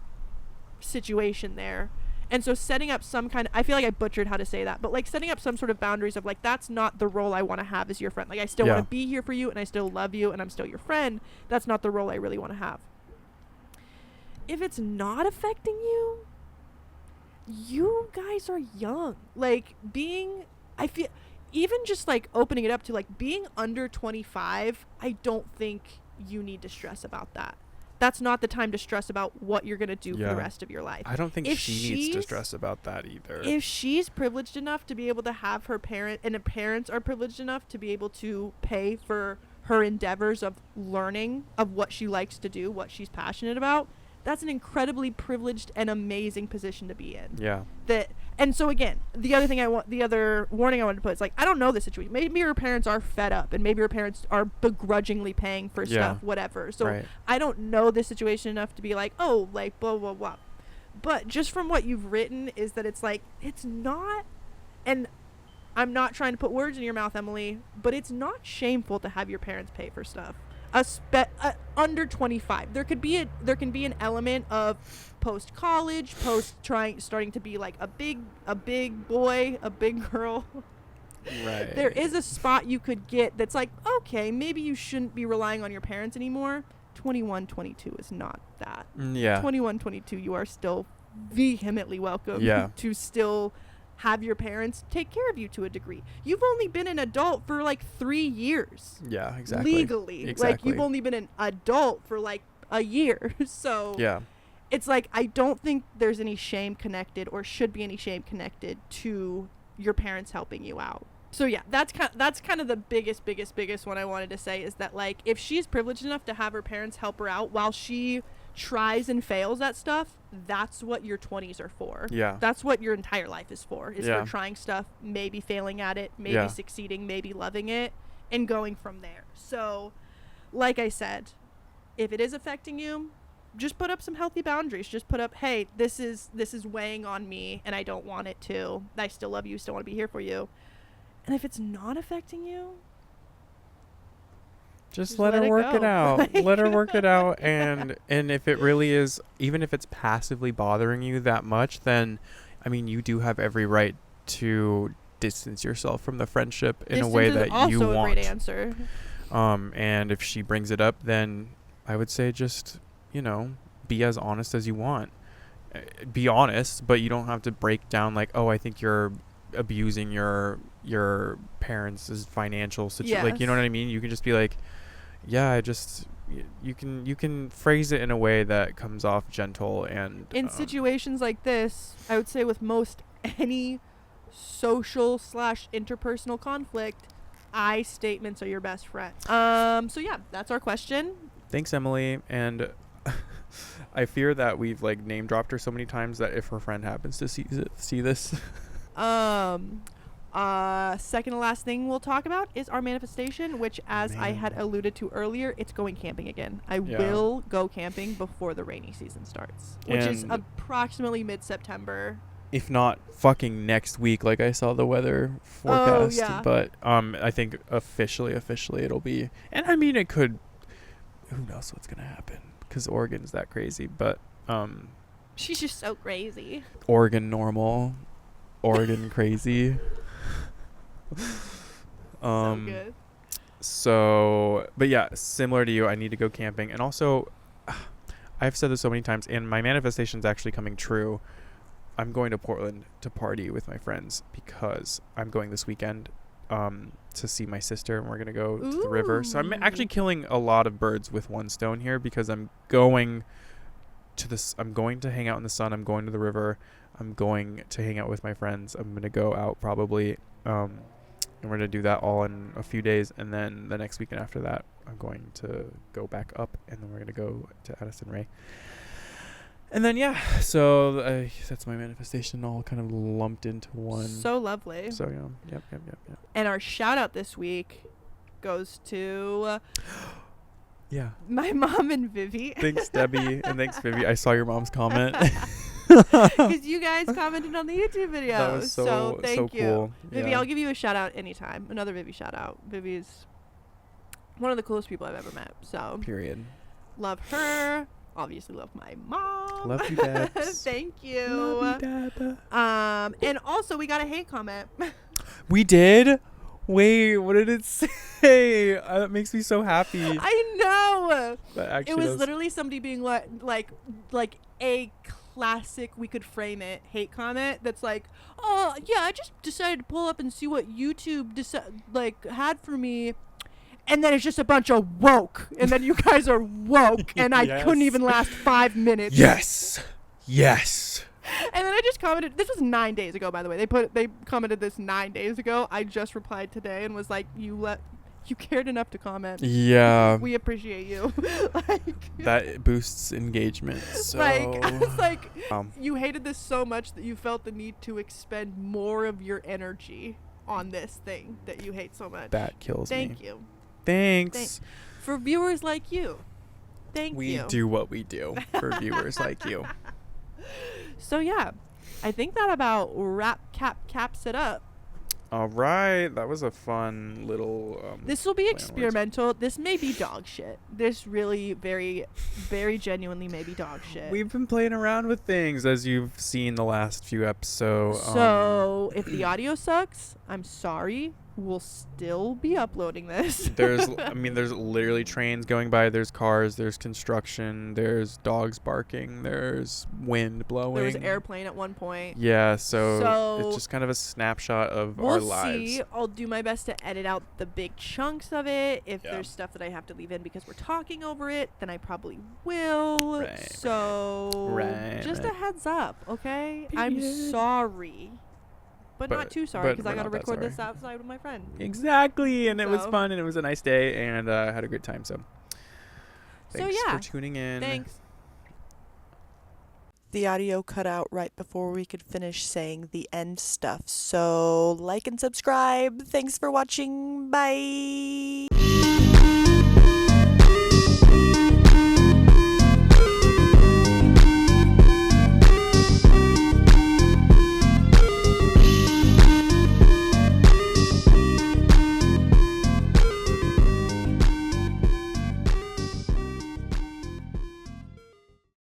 situation there. And so setting up some kind of, I feel like I butchered how to say that, but like setting up some sort of boundaries of like, that's not the role I want to have as your friend. Like, I still Yeah. want to be here for you and I still love you and I'm still your friend. That's not the role I really want to have. If it's not affecting you, you guys are young. Like, I feel, even just like opening it up to like being under 25, I don't think you need to stress about that. That's not the time to stress about what you're going to do for Yeah. the rest of your life. I don't think If she needs to she's- stress about that either. If she's privileged enough to be able to have her parent, and the parents are privileged enough to be able to pay for her endeavors of learning of what she likes to do, what she's passionate about, that's an incredibly privileged and amazing position to be in. Yeah. And so again, the other warning I wanted to put is like, I don't know the situation. Maybe her parents are fed up and maybe her parents are begrudgingly paying for Yeah. stuff, whatever. So Right. I don't know the situation enough to be like, oh, like blah, blah, blah. But just from what you've written is that it's like, it's not, and I'm not trying to put words in your mouth, Emily, but it's not shameful to have your parents pay for stuff. Under 25, there can be an element of post college, starting to be like a big boy, a big girl. Right. There is a spot you could get that's like, okay, maybe you shouldn't be relying on your parents anymore. 21, 22 is not that. Yeah. 21, 22, you are still vehemently welcome Yeah. to still have your parents take care of you to a degree. You've only been an adult for like 3 years. Yeah, exactly. Legally. Like, Exactly. you've only been an adult for like a year. So Yeah. it's like, I don't think there's any shame connected or should be any shame connected to your parents helping you out. So yeah, that's kind of the biggest one I wanted to say, is that like, if she's privileged enough to have her parents help her out while she tries and fails at stuff, that's what your 20s are for. Yeah. That's what your entire life is for, is Yeah. for trying stuff, maybe failing at it, maybe Yeah. succeeding, maybe loving it, and going from there. So like I said, if it is affecting you, just put up some healthy boundaries. Just put up, hey, this is weighing on me and I don't want it to. I still love you, still want to be here for you. And if it's not affecting you, Just let her work it go. out. Let her work it out. And if it really is, even if it's passively bothering you that much, then, I mean, you do have every right to distance yourself from the friendship in a way Distance is that you also a want. great answer. And if she brings it up, then I would say just, be as honest as you want. Be honest, but you don't have to break down like, oh, I think you're abusing your parents' financial situation. Like, you know Yes. what I mean? You can just be like, yeah, you can phrase it in a way that comes off gentle and In situations like this, I would say with most any social / interpersonal conflict, I statements are your best friend. So yeah, that's our question. Thanks, Emily. And I fear that we've like name dropped her so many times that if her friend happens to see this, Second to last thing we'll talk about is our manifestation, which, as I had alluded to earlier, it's going camping again. I Yeah. will go camping before the rainy season starts, which is And- approximately mid-September. if not fucking next week, like I saw the weather forecast. yeah. But I think officially it'll be, and I mean it could. Who knows what's gonna happen? Because Oregon's that crazy, but She's just so crazy. Oregon normal, Oregon crazy. So good. So, but yeah, similar to you, I need to go camping. And also, I've said this so many times, and my manifestation's actually coming true. I'm going to Portland to party with my friends because I'm going this weekend to see my sister, and we're going to go to the river. So I'm actually Ooh. killing a lot of birds with one stone here, because I'm going to hang out in the sun. I'm going to the river. I'm going to hang out with my friends. I'm going to go out probably. And we're going to do that all in a few days. And then the next weekend after that, I'm going to go back up, and then we're going to go to Addison Ray. And then so that's my manifestation all kind of lumped into one. So lovely. So yep. And our shout out this week goes to my mom and Vivi. Thanks, Debbie, and thanks, Vivi. I saw your mom's comment. Because you guys commented on the YouTube video. That was so thank you. cool. Vivi, Yeah. I'll give you a shout out anytime. Another Vivi shout out. Vivi's one of the coolest people I've ever met. So Period. love her. Obviously love my mom. Love you, Debs. Thank you. Love you, Deb. And also we got a hate comment. We did? Wait, what did it say? That makes me so happy. I know. That actually It was does. literally somebody being like a classic, we could frame it, hate comment that's like, oh yeah, I just decided to pull up and see what YouTube had for me, and then it's just a bunch of woke, and then you guys are woke, and I Yes. couldn't even last 5 minutes. Yes. And then I just commented, this was 9 days ago, by the way. They commented this 9 days ago. I just replied today and was like, you cared enough to comment. Yeah. We appreciate you. That boosts engagement. So I was like, um, you hated this so much that you felt the need to expend more of your energy on this thing that you hate so much. that kills me. Thank you. Thanks. For viewers like you. Thank We you. do what we do for viewers like you. So yeah, I think that about caps it up. All right, that was a fun little. This will be play on words. experimental. This may be dog shit. This really very, very genuinely may be dog shit. We've been playing around with things, as you've seen the last few episodes. So if the audio sucks, I'm sorry. We'll still be uploading this. there's literally trains going by. There's cars. There's construction. There's dogs barking. There's wind blowing. There was an airplane at one point. Yeah, so it's So- just kind of a snapshot of our We'll lives. see. I'll do my best to edit out the big chunks of it. If Yeah. there's stuff that I have to leave in because we're talking over it, then I probably will. Right, So right, just right. a heads up, okay? I'm Period. sorry. But not too sorry but because I we're got to not that record this sorry. outside with my friend. Exactly, and it was So- fun, and it was a nice day, and I had a good time. So thanks yeah, for tuning in. Thanks. The audio cut out right before we could finish saying the end stuff. So like and subscribe. Thanks for watching. Bye.